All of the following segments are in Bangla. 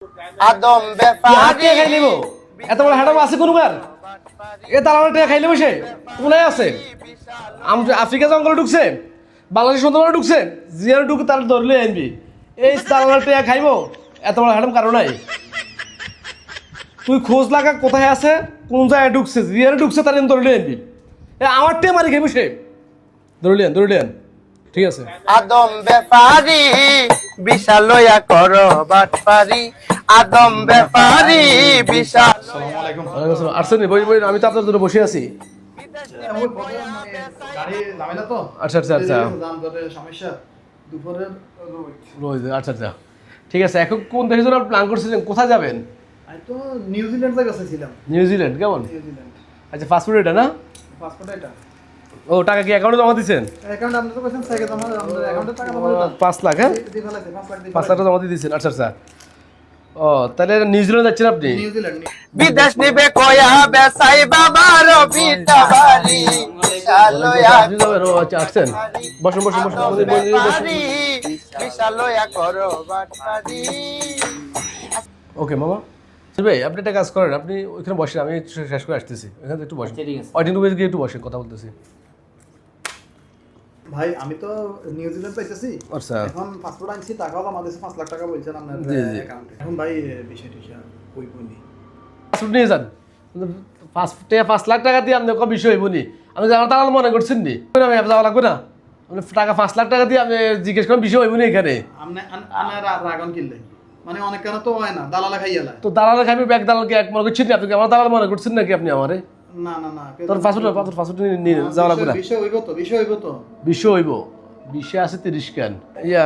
আদম ব্যাপারী খাই নিব এত বড় হ্যাডাম আছে কোনবার এ দালালের টাকা খাইলে বসে কোনায় আছে আফ্রিকা জঙ্গলে ঢুকছে বাংলাদেশ সুন্দরবনে ঢুকছে জিয়ার ঢুকে তার ধরলে আনবি এই দালালের টাকা খাইব এত বড় হ্যাডাম কারণ নাই তুই খোঁজ লাগা কোথায় আছে কোন জায়গায় ঢুকছে জিয়ার ঢুকছে তার ধরলে আনবি এ আমার টে মারি খাইব সে ধরলেন ঠিক আছে আদম ব্যাপারী বিশাল লইয়া কর বাটপারি আদম ব্যাপারী বিশাল আসছেন বই বই আমি তো আপনার জন্য বসে আছি আচ্ছা আচ্ছা আচ্ছা রোজ আচ্ছা আচ্ছা ঠিক আছে এখন কোন দেশের জন্য প্ল্যান করছিলেন কোথায় যাবেন আমি তো নিউজিল্যান্ডে গেছিলাম নিউজিল্যান্ড কেমন নিউজিল্যান্ড আচ্ছা পাসপোর্ট এটা না পাসপোর্ট এটা ও টাকা কি অ্যাকাউন্টে জমা দিয়েছেন অ্যাকাউন্ট আপনি তো কইছেন সাইকে জমা আমাদের অ্যাকাউন্টে টাকা জমা দিলাম 5 লাখ হ্যাঁ 5 লাখ 5 লাখ টাকা জমা দিয়ে দিয়েছেন আচ্ছা আচ্ছা ও তাহলে নিউজিল্যান্ড যাচ্ছেন আপনি নিউজিল্যান্ড বিদেশ নিবে কয়া বেসাই বাবার বিটাবারি বিশাল লইয়া আপনি যাবেন ও আচ্ছা আসছেন বসুন বসুন বসুন বসুন, বসুন, বসুন। বিশাল লইয়া কর বাটপারি ওকে মামা ভাই আপনি একটা কাজ করেন আপনি ওইখানে বসেন আমি শেষ করে আসতেছি এখানে একটু বসেন ওইদিন রুমে গিয়ে একটু বসেন কথা বলতেছি ভাই আমি তো নিউজিল্যান্ড পাইতেছি আচ্ছা এখন পাসপোর্ট আনছি টাকাও জমা দিয়েছে 5 লাখ টাকা বলছেন আপনার জি, জি। অ্যাকাউন্টে এখন ভাই বিষয় কই বলি পাসপোর্ট নিয়ে যান পাসপোর্টে 5 লাখ টাকা দিয়ে আপনি কোনো বিষয় হইব নি আমি যে আমার দালাল মনে করছেন নি আমি যাওয়া লাগবে না মানে টাকা 5 লাখ টাকা দিয়ে আমি জিজ্ঞেস করেন বিষয় হইব নি এখানে আপনি রাগন কিনলে মানে অনেক কেন তো হয় না দালালা খাইয়ালা তো দালাল খাবি ব্যাগ দালালকে এক মনে করছেন না আপনি কি আমার দালাল মনে করছেন নাকি আপনি আমারে না না না তোর পাসপোর্ট নিয়ে যাওয়া লাগবে না বিষয় হইব তো বিষয় হইব বিষয় আছে 30 কেন ইয়া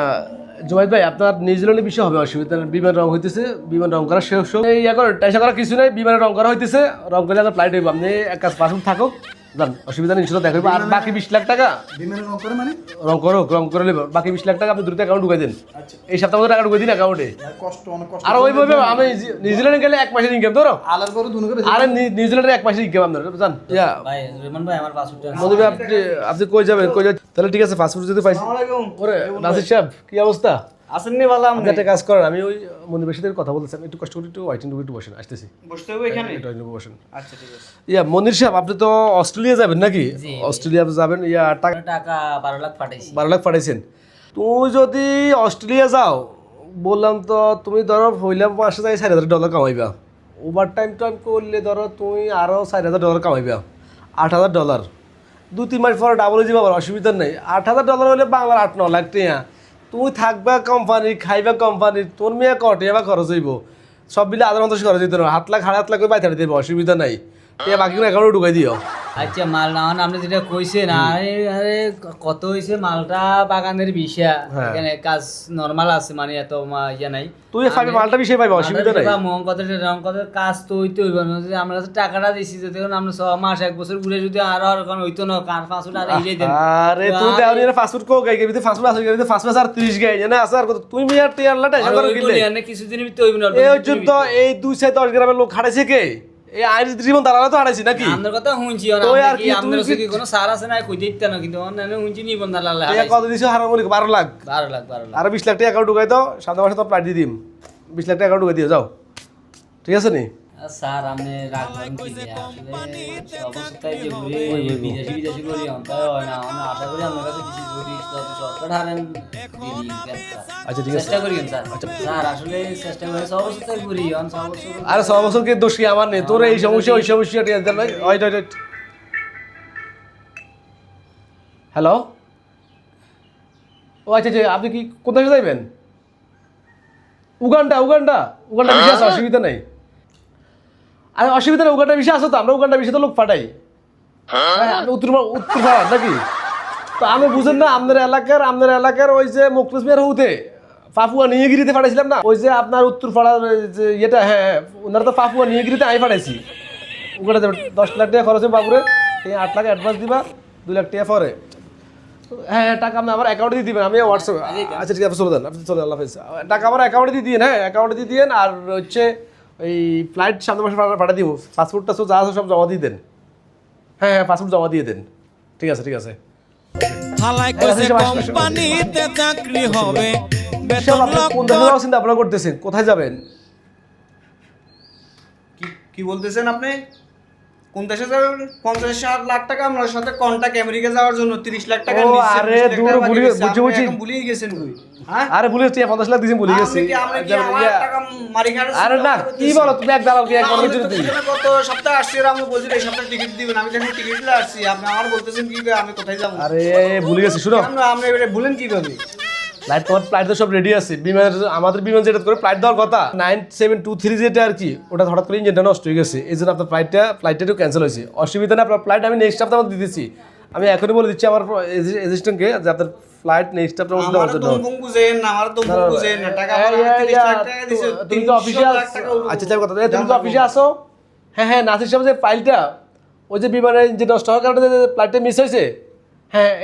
জুমাইদ ভাই আপনার নিউজিল্যান্ডের বিষয় হবে অসুবিধা নেই বিমান রং হইতেছে বিমান রং করা শেষ হোক এই ইয়া করে টাইসা করা কিছু নাই বিমানের রং করা হইতেছে রং করলে আপনার ফ্লাইট হইব আপনি এক কাজ পাসপোর্ট থাকুক জান অসুবিধা নেই সেটা দেখাইব আর বাকি 20 লাখ টাকা বিমানের রং করে মানে রং করে নেব বাকি 20 লাখ টাকা আপনি দ্রুত অ্যাকাউন্ট ঢুকাই দেন আচ্ছা এই সপ্তাহ মধ্যে টাকা ঢুকাই দিন অ্যাকাউন্টে কষ্ট অনেক কষ্ট আর ওইভাবে আমি নিউজিল্যান্ডে গেলে 1 মাসের ইনকাম ধরো আলার করে দুনো করে আরে নিউজিল্যান্ডের 1 মাসের ইনকাম আপনার জান ইয়া ভাই রেমন ভাই আমার পাসপোর্ট মধু ভাই আপনি কই যাবেন তাহলে ঠিক আছে পাসপোর্ট যদি পাইছি আসসালামু আলাইকুম ওরে নাসির সাহেব কি অবস্থা আসেননি ভালো আপনি একটা কাজ করেন আমি ওই মনিবের সাথে কথা বলতেছি আমি একটু কষ্ট করে একটু ওয়াইটিং রুমে একটু বসেন আসতেছি বসতে হবে এখানে একটু waiting room এ বসেন আচ্ছা ঠিক আছে ইয়া মনির সাহেব আপনি তো অস্ট্রেলিয়া যাবেন নাকি জি। অস্ট্রেলিয়া যাবেন ইয়া টাকা টাকা 12 লাখ পাঠাইছি 12 লাখ পাঠাইছেন তুমি যদি অস্ট্রেলিয়া যাও বললাম তো তুমি ধরো হইলে মাসে যাই $4,000 কামাইবা ওভার টাইম করলে ধরো তুমি আরও $4,000 কামাইবা $8,000 2-3 মাস পরে ডাবল হয়ে যাবে অসুবিধা নেই $8,000 হলে বাংলার 8-9 লাখ টাকা তুমি থাকবা কোম্পানি খাইবা কোম্পানি তোর মেয়ে কটে বা খরচ হইব সব মিলে 1,000 খরচ হইতে না 7 লাখ 8 লাখ করে বাইতে দেবে অসুবিধা নাই টাকা বাকি অ্যাকাউন্টে ঢুকাই দিও আচ্ছা মাল না আপনি যেটা কইছেন আরে আরে কত হইছে মালটা বাগানের বিষা হ্যাঁ। এখানে কাজ নরমাল আছে মানে এত ইয়া নাই তুই খাবি মালটা বিষয় পাইবা অসুবিধা নাই মন কথা রং কথা কাজ তো হইতে হইব না যদি আমরা তো টাকাটা দিছি যদি আমরা 6 মাস 1 বছর ঘুরে যদি আর কোন হইতো না কার পাঁচটা আর এই দেন আরে তুই দাও নিয়ে ফাস্টফুড কো গাই গেবি ফাস্টফুড আছে গেবি ফাস্টফুড আর 30 গাই জানা আছে আর কত তুই মিয়ার টিয়ার লাটা আর এবার ওই গিলে বলি না কিছুদিনের ভিতরে হইব না এই পর্যন্ত এই 2-10 গ্রামের লোক খাড়াইছে কে এই আইন জীবন দাঁড়ানো তো হারাইছি নাকি আপনার কথা শুনছি তো আর কি, আপনার তুই কি কোনো সার আছে না কই দিতে না কিন্তু অন্য শুনছি নি বন্ধা লাল টাকা কত দিছো হারাম বলি 12 লাখ 12 লাখ 12 লাখ আর 20 লাখ টাকা অ্যাকাউন্ট ঢুকাই দাও সামনে মাসে তো প্লাট দিয়ে দিম 20 লাখ টাকা অ্যাকাউন্ট ঢুকাই দিও যাও ঠিক আছে নি স্যার আপনি রাখবেন কি যে আসলে অবস্থায় যে ঘুরে বিদেশি করি অন্তত হয় না আমরা আশা করি আপনার কাছে কিছু যদি সরকার হারেন আচ্ছা ঠিক আছে চেষ্টা করি স্যার স্যার আসলে চেষ্টা করে সব অবস্থায় করি অন সব অবস্থা আরে 6 বছর কে দোষ কি আমার নেই তোর এই সমস্যা ওই সমস্যা ঠিক আছে ওয়েট হ্যালো ও আচ্ছা আচ্ছা আপনি কি কোথায় যাবেন উগান্ডা বিষয় আছে অসুবিধা নাই আরে অসুবিধা নেই উগান্ডা বিষয় আছে তো আমরা উগান্ডা বিষয় তো লোক পাঠাই হ্যাঁ আপনি উত্তর ভারত নাকি তো আমি বুঝেন না আপনার এলাকার ওই যে মুখলিস মিয়ার হউতে পাপুয়া নিয়েগিরিতে পাঠাইছিলাম না ওই যে আপনার উত্তর পাড়ার যে ইয়েটা হ্যাঁ ওনারা তো পাপুয়া নিয়েগিরিতে আমি পাঠাইছি ওখানে 10 লাখ টাকা খরচ হবে বাবুরে 8 লাখ অ্যাডভান্স দিবা 2 লাখ টাকা পরে হ্যাঁ টাকা আপনি আমার অ্যাকাউন্টে দিয়ে দিবেন আমি হোয়াটসঅ্যাপে আচ্ছা ঠিক আছে চলে দেন আপনি চলে আল্লাহ হাফেজ টাকা আমার অ্যাকাউন্টে দিয়ে দিন হ্যাঁ অ্যাকাউন্টে দিয়ে দিন আর হচ্ছে এই ফ্লাইট সামনে মাসে পাঠিয়ে দিব পাসপোর্টটা যা আছে সব জমা দিয়ে দেন হ্যাঁ পাসপোর্ট জমা দিয়ে দেন ঠিক আছে হালাই কইছে কোম্পানিতে চাকরি হবে সব আপনি কোন দেশে যাওয়ার চিন্তা ভাবনা করতেছেন কোথায় যাবেন কি বলতেছেন আপনি? কোন দেশে যাবেন? 50 লাখ টাকা আপনার সাথে কন্টাক্ট আমেরিকা যাওয়ার জন্য 30 লাখ টাকা ও, নিচ্ছে, আরে 30 লাখ দূর টাকা বাকি ভুলে- দিচ্ছে। আপনি বুঝছি। এখন ভুলেই গেছেন কই? হ্যাঁ? আরে ভুলে গেছি 50 লাখ দিয়েছি ভুলে গেছি আপনি কি আমার টাকা মারি খাওয়ার আরে চিন্তা না করতেছেন? কি বলো তুমি এক দাঁড়াও কি এক না, বলো আমি তো তুমি এখানে গত সপ্তাহে আসছি আর আমি বলছি এই সপ্তাহে টিকিট দিবেন, আমি যখন টিকিট নিয়ে আসছি আপনি আমার বলতেছেন কি আমি কোথায় যাবো? আরে ভুলে গেছি শুনো আপনি এবারে ভুলেন কিভাবে? ফ্লাইট তোমার ফ্লাইট তো সব রেডি আছে বিমান আমাদের বিমান যেটা করে ফ্লাইট দেওয়ার কথা 9723 যেটা আর কি ওটা হঠাৎ করে ইঞ্জিনটা নষ্ট হয়ে গেছে এই জন্য আপনার ফ্লাইটটা একটু ক্যান্সেল হয়েছে অসুবিধা না আপনার ফ্লাইট আমি নেক্সট সপ্তাহে আমাদের দিতেছি আমি এখনই বলে দিচ্ছি আমার এসিস্ট্যান্টকে যে আপনার ফ্লাইট নেক্সট সপ্তাহের মধ্যে আমার দেওয়ার জন্য দমবং বুঝেন না, আমার দমবং বুঝেন না, টাকা আমার 30 লাখ টাকা দিছে, তুমি তো অফিসে 300 লাখ টাকা উঠবো। আচ্ছা কথা তুমি তো অফিসে আসো হ্যাঁ নাসির সাহেব যে ফাইলটা ওই যে বিমানের যে নষ্ট হওয়ার কারণে যে ফ্লাইটটা মিস হয়েছে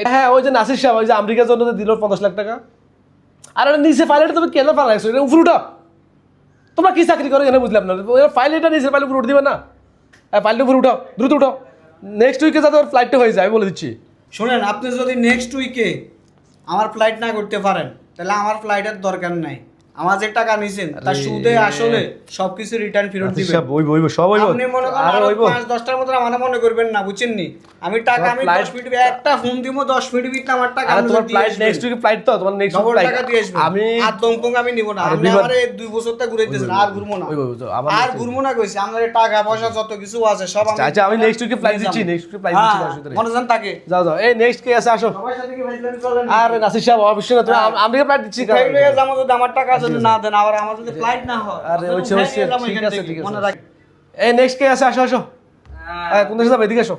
হ্যাঁ ওই যে নাসির সাহেব ওই যে আমেরিকার জন্য যে দিল 50 লাখ টাকা আর এটা নিচে ফাইলটা তুমি কেন ফালাইছো এটা উপরে উঠাও তোমরা কি চাকরি করো এখানে বুঝলাম না ফাইল এটা নিচে ফাইল উপরে উঠে দিবে না ফাইলটা উপরে উঠাও দ্রুত উঠাও নেক্সট উইকে যাতে ওর ফ্লাইটটা হয়ে যায় আমি বলে দিচ্ছি শুনেন, আপনি যদি নেক্সট উইকে আমার ফ্লাইট না করতে পারেন তাহলে আমার ফ্লাইটের দরকার নাই। আমার যে টাকা নিছেন তার সুদে আসলে সবকিছু রিটার্ন ফেরত দিবেন। সব ওইব সব ওইব আপনি মনে করেন আর আরো ওইব 5-10টার মতো আমার মনে করবেন না, বুঝছেন নি? আমি টাকা আমি ফ্লাইট- 10 মিনিট একটা ফোন দিব, 10 মিনিট ভিতরে আমার টাকা আর আপনি তোমার দিয়ে ফ্লাইট আসবেন। নেক্সট উইকে ফ্লাইট তো তোমার নেক্সট ডবল ফ্লাইট টাকা দিয়ে আসবেন। আমি আর দমপং আমি নিব না। আরে আপনি বিমান- আমারে 2 বছরটা ঘুরাইতেছেন, আর ঘুরবো না। ওইব আমার আর ঘুরবো না কইছি, আমাদের টাকা পয়সা যত কিছু আছে সব আচ্ছা আমি নেক্সট উইকে ফ্লাইট দিচ্ছি নেক্সট উইকে ফ্লাইট দিচ্ছি হ্যাঁ, অসুবিধা নেই। মনে যান তাকে যাও এই নেক্সট কে আছে আসো সবার সাথে কি ভাইজলামি চলে না? আর নাসির সাহেব অবশ্যই না তুমি আমেরিকা ফ্লাইট দিচ্ছি উঠাই লইয়া যাবো যদি আমার টাকা যদি না দেন, আবার আমার যদি ফ্লাইট না হয়, আরে তাহলে হচ্ছে উঠাই হচ্ছে নিয়ে যাবো ঠিক এখান আছে থেকে, ঠিক মনে আছে রাখ। এই নেক্সট কে আছে আসো আসো কোন দেশে যাবে এদিকে আসো